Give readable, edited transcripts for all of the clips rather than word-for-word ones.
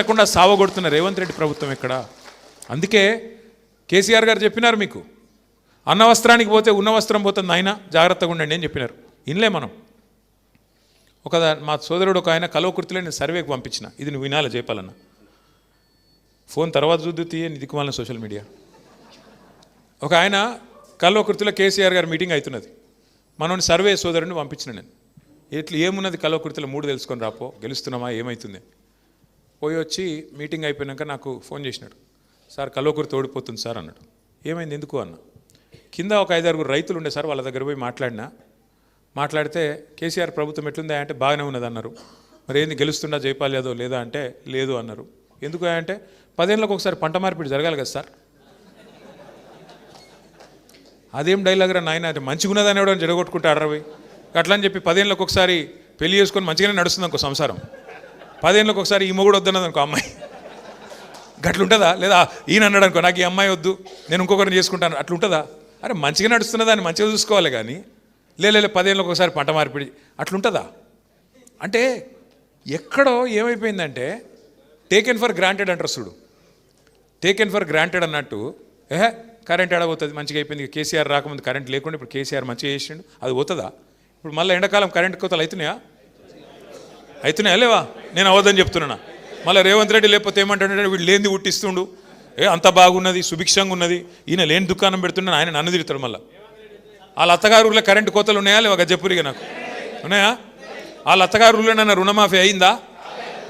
లేకుండా సావగొడుతున్న రేవంత్ రెడ్డి ప్రభుత్వం ఎక్కడ? అందుకే కేసీఆర్ గారు చెప్పినారు, మీకు అన్న వస్త్రానికి పోతే ఉన్న వస్త్రం పోతుంది, ఆయన జాగ్రత్తగా ఉండండి అని చెప్పినారు. ఇన్లే మనం మా సోదరుడు ఒక ఆయన కల్వకుర్తిలో నేను సర్వేకి పంపించిన, ఇది నువ్వు వినాలి చెప్పాలన్న. ఫోన్ తర్వాత చూద్దు తీయ దిక్కుమాలిన సోషల్ మీడియా. ఒక ఆయన కల్వకుర్తిలో కేసీఆర్ గారు మీటింగ్ అవుతున్నది, మనోని సర్వే సోదరుడిని పంపించిన నేను. ఇట్లా ఏమున్నది కల్వకుర్తిలో 3 తెలుసుకొని రాపో, గెలుస్తున్నామా ఏమవుతుంది. పోయి వచ్చి మీటింగ్ అయిపోయాక నాకు ఫోన్ చేసినాడు, సార్ కల్వకుర్తి ఓడిపోతుంది సార్ అన్నాడు. ఏమైంది ఎందుకు అన్న. కింద ఒక 5-6 రైతులు ఉండే సార్, వాళ్ళ దగ్గర పోయి మాట్లాడితే కేసీఆర్ ప్రభుత్వం ఎట్లుందా అంటే బాగానే ఉన్నది అన్నారు. మరి ఏంది గెలుస్తుందా జైపాల్ యాదవ్ లేదా అంటే లేదు అన్నారు. ఎందుకు అంటే 10 ఏళ్ళకి ఒకసారి పంట మార్పిడి జరగాలి కదా సార్. అదేం డైలాగ్ రా నాయన, అంటే మంచిగా ఉన్నదని ఎవడని జడగొట్టుకుంటాడు రవి అట్లా అని చెప్పి 10 ఏళ్ళకి ఒకసారి పెళ్లి చేసుకొని మంచిగానే నడుస్తుంది అనుకో సంసారం. 10 ఏళ్ళకి ఒకసారి ఈ మొగుడు వద్దన్నది అనుకో అమ్మాయి, గట్లుంటుందా? లేదా ఈయన అన్నాడు అనుకో నాకు ఈ అమ్మాయి వద్దు నేను ఇంకొకరిని చేసుకుంటాను, అట్లుంటుందా? అరే మంచిగా నడుస్తున్నదాన్ని మంచిగా చూసుకోవాలి కానీ లేదు 10 ఏళ్ళకి ఒకసారి పంట మార్పిడి అట్లుంటుందా? అంటే ఎక్కడో ఏమైపోయిందంటే టేకెన్ ఫర్ గ్రాంటెడ్ అంటారు చూడు, టేకెన్ ఫర్ గ్రాంటెడ్ అన్నట్టు. కరెంట్ ఎడబోతుంది మంచిగా అయిపోయింది, కేసీఆర్ రాకముందు కరెంట్ లేకుండా ఇప్పుడు కేసీఆర్ మంచిగా చేసిండు, అది పోతుందా? ఇప్పుడు మళ్ళీ ఎండాకాలం కరెంట్ కోతలు అవుతున్నాయా లేవా? నేను అవద్దని చెప్తున్నా. మళ్ళీ రేవంత్ రెడ్డి లేకపోతే ఏమంటాడంటే వీడు లేనిది ఉట్టిస్తుండు, అంత బాగున్నది సుభిక్షంగా ఉన్నది, ఈయన లేని దుకాణం పెడుతున్నాను ఆయన నన్ను తిరుగుతాడు. మళ్ళీ వాళ్ళ అత్తగారులో కరెంటు కోతలు ఉన్నాయా లేవా? గజ్జపూరిగా నాకు ఉన్నాయా? వాళ్ళ అత్తగారులో నన్ను రుణమాఫీ అయిందా?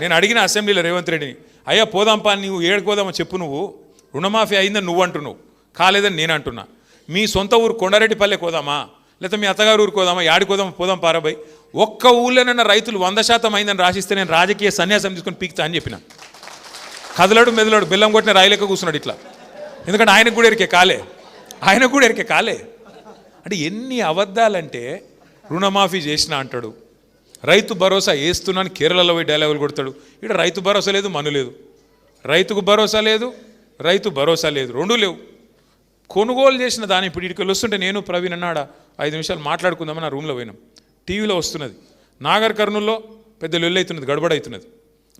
నేను అడిగిన అసెంబ్లీలో రేవంత్ రెడ్డిని, అయ్యా పోదాంపా నువ్వు ఏడుకు పోదామో చెప్పు, నువ్వు రుణమాఫీ అయిందని నువ్వు అంటున్నావు, కాలేదని నేను అంటున్నా. మీ సొంత ఊరు కొండారెడ్డిపల్లె కోదామా లేకపోతే మీ అత్తగారు ఊరు కోదామా, యాడికోదామా పోదాం పారాబాయ్. ఒక్క ఊళ్ళోనైనా రైతులు 100% అయిందని రాసిస్తే నేను రాజకీయ సన్యాసం తీసుకొని పీక్తా అని చెప్పిన. కదలడు మెదలడు బెల్లం కొట్టిన రాయిలెక్క కూర్చున్నాడు ఇట్లా, ఎందుకంటే ఆయనకు కూడా ఎరికే కాలే. అంటే ఎన్ని అబద్ధాలంటే రుణమాఫీ చేసిన అంటాడు, రైతు భరోసా వేస్తున్నాను కేరళలో పోయి డైలాగులు కొడతాడు. ఇక్కడ రైతు భరోసా లేదు, మను లేదు, రైతుకు భరోసా లేదు, రైతు భరోసా లేదు, రెండూ లేవు. కొనుగోలు చేసిన దాన్ని ఇప్పుడు ఇక్కడికి వస్తుంటే నేను ప్రవీణ్ అన్నాడ 5 నిమిషాలు మాట్లాడుకుందామని నా రూమ్లో పోయినాం. టీవీలో వస్తున్నది నాగర్ కర్నూల్లో పెద్ద లొల్లి అవుతున్నది, గడబడవుతున్నది.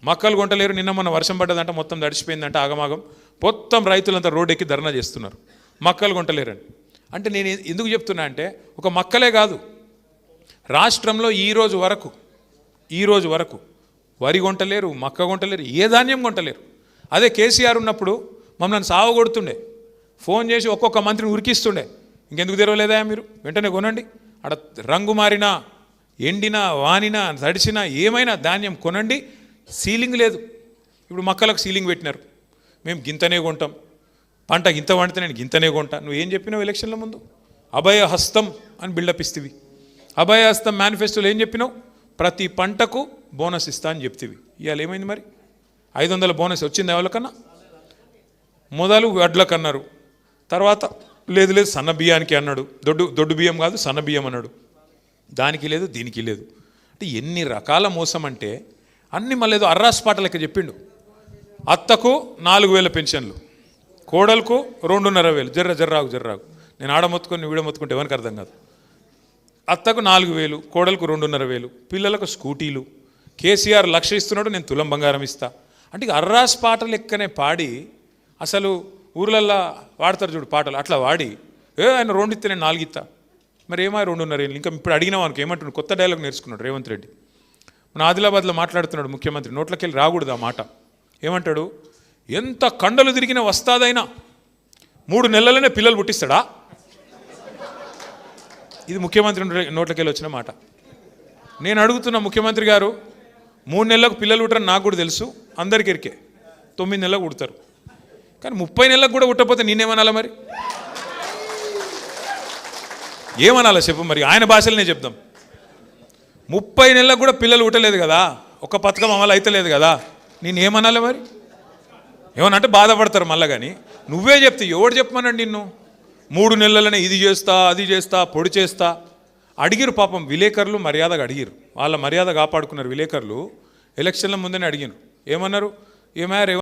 మక్కలు కొంటలేరు, నిన్న మొన్న వర్షం పడ్డదంట మొత్తం తడిచిపోయిందంట, ఆగమాగం మొత్తం రైతులంతా రోడ్డు ఎక్కి ధర్నా చేస్తున్నారు, మక్కలు కొంటలేరని. అంటే నేను ఎందుకు చెప్తున్నా అంటే ఒక మక్కలే కాదు, రాష్ట్రంలో ఈ రోజు వరకు వరి కొంటలేరు, మక్క కొంటలేరు, ఏ ధాన్యం కొంటలేరు. అదే కేసీఆర్ ఉన్నప్పుడు మమ్మల్ని సావగొడుతుండే, ఫోన్ చేసి ఒక్కొక్క మంత్రిని ఉరికిస్తుండే, ఇంకెందుకు తెరవలేదా మీరు వెంటనే కొనండి, అక్కడ రంగు మారినా ఎండినా వానినా తడిచినా ఏమైనా ధాన్యం కొనండి, సీలింగ్ లేదు. ఇప్పుడు మక్కలకు సీలింగ్ పెట్టినారు, మేము గింతనే కొంటాం, పంట గింత వండితే నేను గింతనే కొంటా. నువ్వు ఏం చెప్పినావు ఎలక్షన్ల ముందు? అభయ హస్తం అని బిల్డప్ ఇస్తేవి. అభయ హస్తం మేనిఫెస్టోలో ఏం చెప్పినావు? ప్రతి పంటకు బోనస్ ఇస్తా అని చెప్తేవి. ఇవాళ ఏమైంది మరి? 500 బోనస్ వచ్చింది ఎవరికన్నా? మొదలు వడ్లకు అన్నారు, తర్వాత లేదు సన్న బియ్యానికి అన్నాడు, దొడ్డు బియ్యం కాదు సన్న బియ్యం అన్నాడు, దానికి లేదు దీనికి లేదు. అంటే ఎన్ని రకాల మోసం అంటే అన్ని మళ్ళీ ఏదో అర్రాస్ పాట లెక్క చెప్పిండు. అత్తకు 4000 పెన్షన్లు, కోడలకు 2,500. జర్రాగు నేను ఆడ మొత్తుకొని వీడ మొత్తుకుంటే ఎవరికి అర్థం కాదు. అత్తకు 4,000, కోడలకు 2,500, పిల్లలకు స్కూటీలు, కేసీఆర్ 1,00,000 ఇస్తున్నాడు, నేను తులం బంగారం ఇస్తా. అంటే అర్రాస్ పాట లెక్కనే పాడి, అసలు ఊర్లల్లో వాడతారు చూడు పాటలు, అట్లా వాడి ఆయన 2 ఇస్తే నేను 4 ఇస్తా. మరి ఏమో 2,500. ఇంకా ఇప్పుడు అడిగినాం అనుకో ఏమంటున్నాడు, కొత్త డైలాగ్ నేర్చుకున్నాడు రేవంత్ రెడ్డి. మన ఆదిలాబాద్లో మాట్లాడుతున్నాడు ముఖ్యమంత్రి, నోట్లకి వెళ్ళి రాకూడదు ఆ మాట. ఏమంటాడు? ఎంత కండలు తిరిగిన వస్తాదైనా 3 నెలలనే పిల్లలు పుట్టిస్తాడా? ఇది ముఖ్యమంత్రి నోట్లకి వెళ్ళి వచ్చిన మాట. నేను అడుగుతున్న ముఖ్యమంత్రి గారు, 3 నెలలకు పిల్లలు పుట్టరని నాకు కూడా తెలుసు, అందరికి ఎరికే, 9 నెలలకు పుడతారు. కానీ 30 నెలలకు కూడా పుట్టకపోతే నేనేమనాలా మరి? ఏమనాలా చెప్పు మరి? ఆయన భాషలనే చెప్దాం. 30 నెలలకు కూడా పిల్లలు పుట్టలేదు కదా, ఒక పథకం అమలు అయితలేదు కదా, నేనేమనాలి మరి? ఏమనంటే బాధపడతారు మళ్ళీ. కానీ నువ్వే చెప్తే ఎవడు చెప్పమన్నాడు నిన్ను? 3 నెలలనే ఇది చేస్తా అది చేస్తా పొడి చేస్తా అడిగిరు. పాపం విలేకరులు మర్యాదగా అడిగిరు, వాళ్ళ మర్యాద కాపాడుకున్నారు విలేకరులు. ఎలక్షన్ల ముందనే అడిగిరు, ఏమన్నారు? ఏమయ్యారు